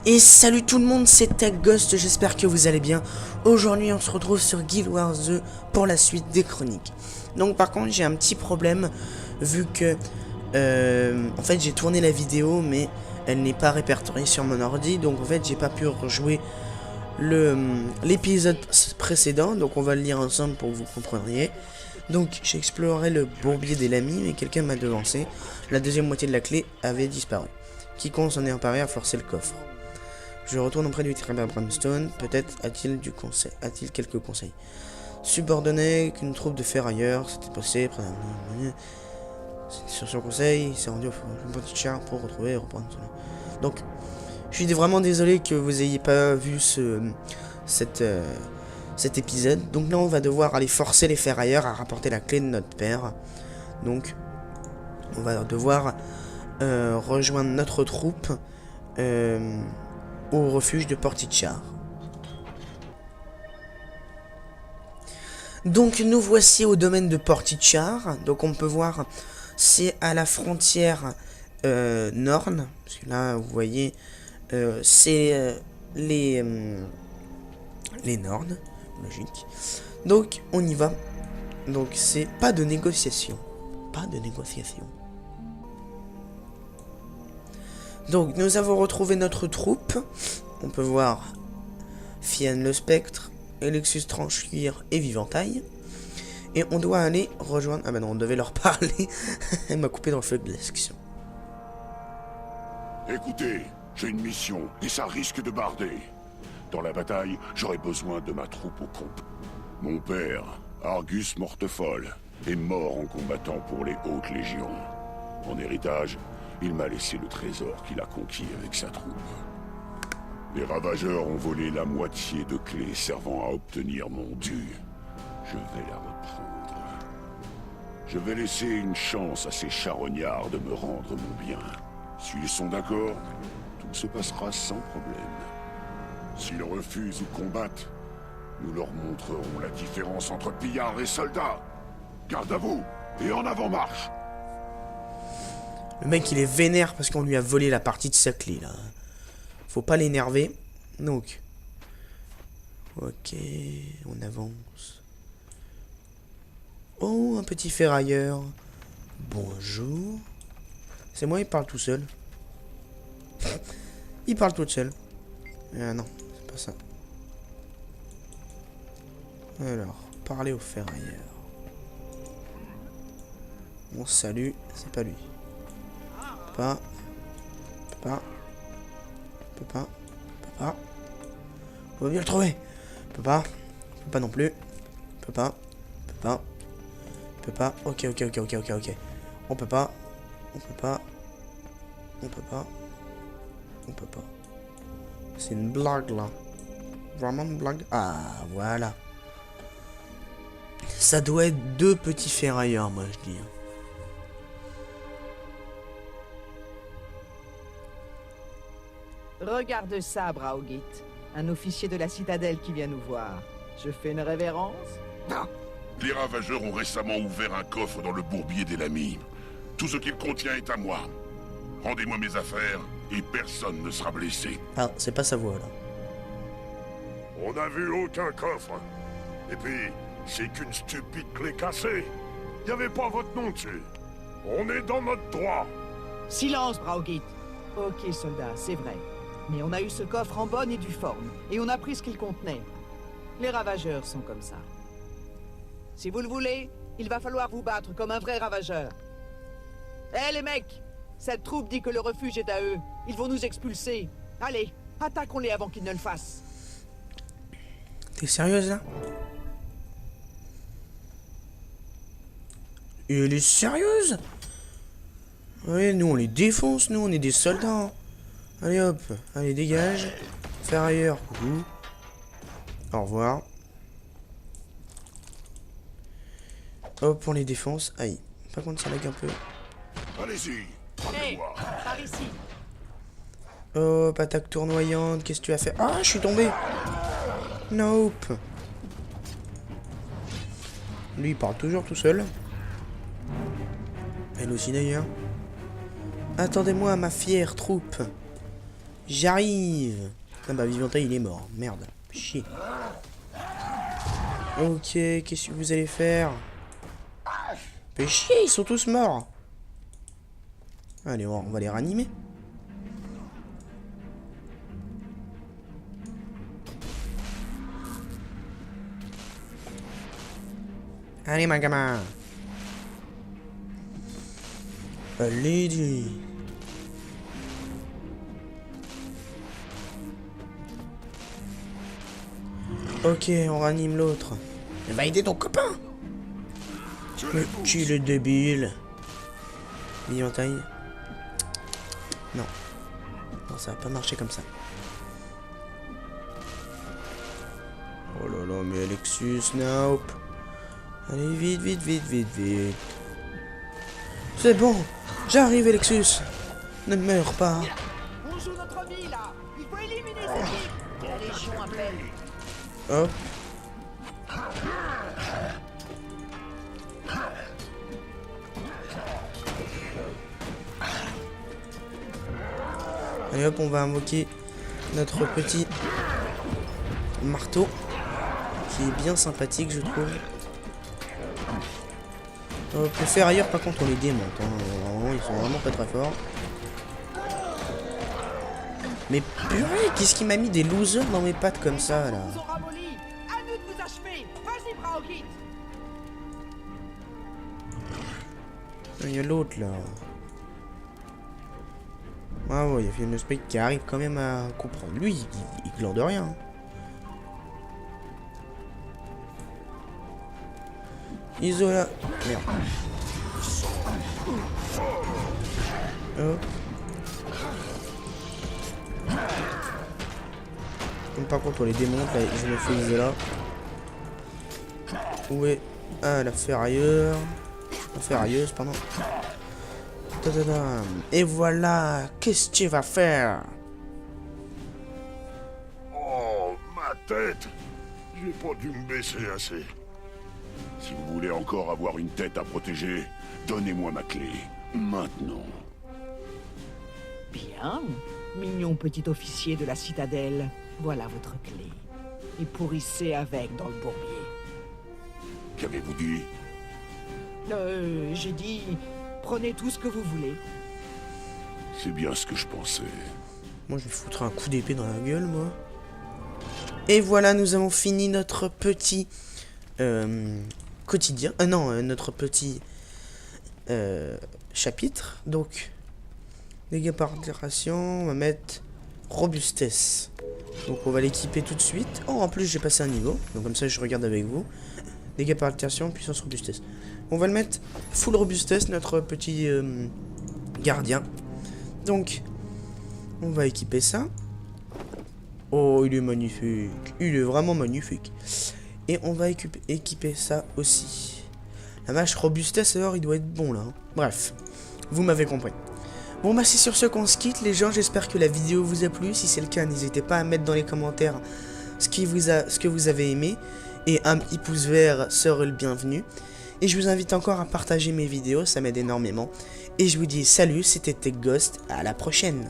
Et salut tout le monde, c'est TechGhost, j'espère que vous allez bien. Aujourd'hui on se retrouve sur Guild Wars 2 pour la suite des chroniques. Donc par contre j'ai un petit problème, vu que en fait j'ai tourné la vidéo mais elle n'est pas répertoriée sur mon ordi. Donc en fait j'ai pas pu rejouer l'épisode précédent. Donc on va le lire ensemble pour que vous compreniez. Donc j'ai exploré le bourbier des lamis mais quelqu'un m'a devancé. La deuxième moitié de la clé avait disparu. Quiconque s'en est emparé a forcé le coffre. Je retourne auprès du Trevor Brimstone. Peut-être a-t-il quelques conseils. Subordonné qu'une troupe de ferrailleurs s'était passée. Sur son conseil, il s'est rendu au petit char pour retrouver et reprendre son... Donc, je suis vraiment désolé que vous ayez pas vu cet épisode. Donc là, on va devoir aller forcer les ferrailleurs à rapporter la clé de notre père. Donc, on va devoir rejoindre notre troupe au refuge de Portichar. Donc nous voici au domaine de Portichar. Donc on peut voir, c'est à la frontière Norn. Parce que là, vous voyez, c'est les Norn, logique. Donc on y va. Donc c'est pas de négociation. Pas de négociation. Donc, nous avons retrouvé notre troupe. On peut voir Fianne le Spectre, Elexus Tranche-Cuir et Vivantail. Et on doit aller rejoindre... Ah bah non, on devait leur parler. Elle m'a coupé dans le feu de la discussion. Écoutez, j'ai une mission, et ça risque de barder. Dans la bataille, j'aurai besoin de ma troupe au comp. Mon père, Argus Mortefolle, est mort en combattant pour les Hautes Légions. En héritage, il m'a laissé le trésor qu'il a conquis avec sa troupe. Les ravageurs ont volé la moitié de clés servant à obtenir mon dû. Je vais la reprendre. Je vais laisser une chance à ces charognards de me rendre mon bien. S'ils sont d'accord, tout se passera sans problème. S'ils refusent ou combattent, nous leur montrerons la différence entre pillards et soldats. Garde à vous et en avant-marche! Le mec il est vénère parce qu'on lui a volé la partie de sa clé là. Faut pas l'énerver. Donc. Ok, on avance. Oh, un petit ferrailleur. Bonjour. C'est moi, il parle tout seul. Il parle tout seul. Ah non, c'est pas ça. Alors, parler au ferrailleur. Bon, salut, c'est pas lui. Pas. On va bien le trouver. Pas non plus. Pas. Ok. On peut pas. C'est une blague là. Vraiment une blague. Ah, voilà. Ça doit être deux petits ferrailleurs, moi je dis. Regarde ça, Braugit. Un officier de la citadelle qui vient nous voir. Je fais une révérence? Non. Les ravageurs ont récemment ouvert un coffre dans le bourbier des lamis. Tout ce qu'il contient est à moi. Rendez-moi mes affaires et personne ne sera blessé. Ah, c'est pas sa voix là. On n'a vu aucun coffre. Et puis, c'est qu'une stupide clé cassée. Y avait pas votre nom dessus. On est dans notre droit. Silence, Braugit. Ok, soldat, c'est vrai. Mais on a eu ce coffre en bonne et due forme, et on a pris ce qu'il contenait. Les ravageurs sont comme ça. Si vous le voulez, il va falloir vous battre comme un vrai ravageur. Hé les mecs! Cette troupe dit que le refuge est à eux. Ils vont nous expulser. Allez, attaquons-les avant qu'ils ne le fassent. T'es sérieuse là? Elle est sérieuse? Ouais, nous on les défonce, nous on est des soldats. Allez hop, allez dégage. Ferrailleur, coucou. Au revoir. Hop, on les défonce. Aïe. Par contre ça lag un peu. Allez-y, Hé, prenez-moi. par ici. Hop, attaque tournoyante, qu'est-ce que tu as fait? Ah, je suis tombé. Nope. Lui il parle toujours tout seul. Elle aussi d'ailleurs. Attendez-moi, ma fière troupe. J'arrive. Ah bah Vivanta il est mort. Merde. Chier. Ok, qu'est-ce que vous allez faire? Fais chier, ils sont tous morts. Allez, on va les ranimer. Allez, ma gamin. Allez. Ok, on ranime l'autre. Va aider ton copain. Mais qui le débile. Vivanta. Non. Non, ça va pas marcher comme ça. Oh là là, mais Alexus, nope. Allez, vite. C'est bon, j'arrive, Alexus. Ne meurs pas. On joue notre vie, là. Il faut éliminer cette équipe. La Légion appelle. Hop. Allez hop, on va invoquer notre petit marteau qui est bien sympathique, je trouve. Le fer ailleurs, par contre, on les démonte. Hein. Ils sont vraiment pas très forts. Mais purée, qu'est-ce qui m'a mis des losers dans mes pattes comme ça là? Nous ont ramolli. À nous de vous achever. Vas-y, Braugit. Il y a l'autre là. Ah ouais, il y a Fionnesprit qui arrive quand même à comprendre. Lui, il glande rien. Isola. Merde. Oh. Donc, par contre, on les démonte. Là, je me fais Isola. Où est... Ah, la ferrailleuse. La ferrailleuse, pardon. Et voilà. Qu'est-ce que tu vas faire? Oh, ma tête! J'ai pas dû me baisser assez. Si vous voulez encore avoir une tête à protéger, donnez-moi ma clé. Maintenant. Bien. Mignon petit officier de la citadelle. Voilà votre clé. Et pourrissez avec dans le bourbier. Qu'avez-vous dit? J'ai dit... Prenez tout ce que vous voulez. C'est bien ce que je pensais. Moi, je vais foutre un coup d'épée dans la gueule, moi. Et voilà, nous avons fini notre petit... quotidien. Non, notre petit... chapitre. Donc, dégâts par altération, on va mettre robustesse. Donc, on va l'équiper tout de suite. Oh, en plus, j'ai passé un niveau. Donc, comme ça, je regarde avec vous. Dégâts par altération, puissance robustesse. On va le mettre full robustesse, notre petit gardien. Donc, on va équiper ça. Oh, il est magnifique. Il est vraiment magnifique. Et on va équiper ça aussi. La vache robustesse, alors, il doit être bon, là. Hein. Bref, vous m'avez compris. Bon, bah, c'est sur ce qu'on se quitte, les gens. J'espère que la vidéo vous a plu. Si c'est le cas, n'hésitez pas à mettre dans les commentaires ce que vous avez aimé. Et un petit pouce vert serait le bienvenu. Et je vous invite encore à partager mes vidéos, ça m'aide énormément. Et je vous dis salut, c'était TechGhost, à la prochaine.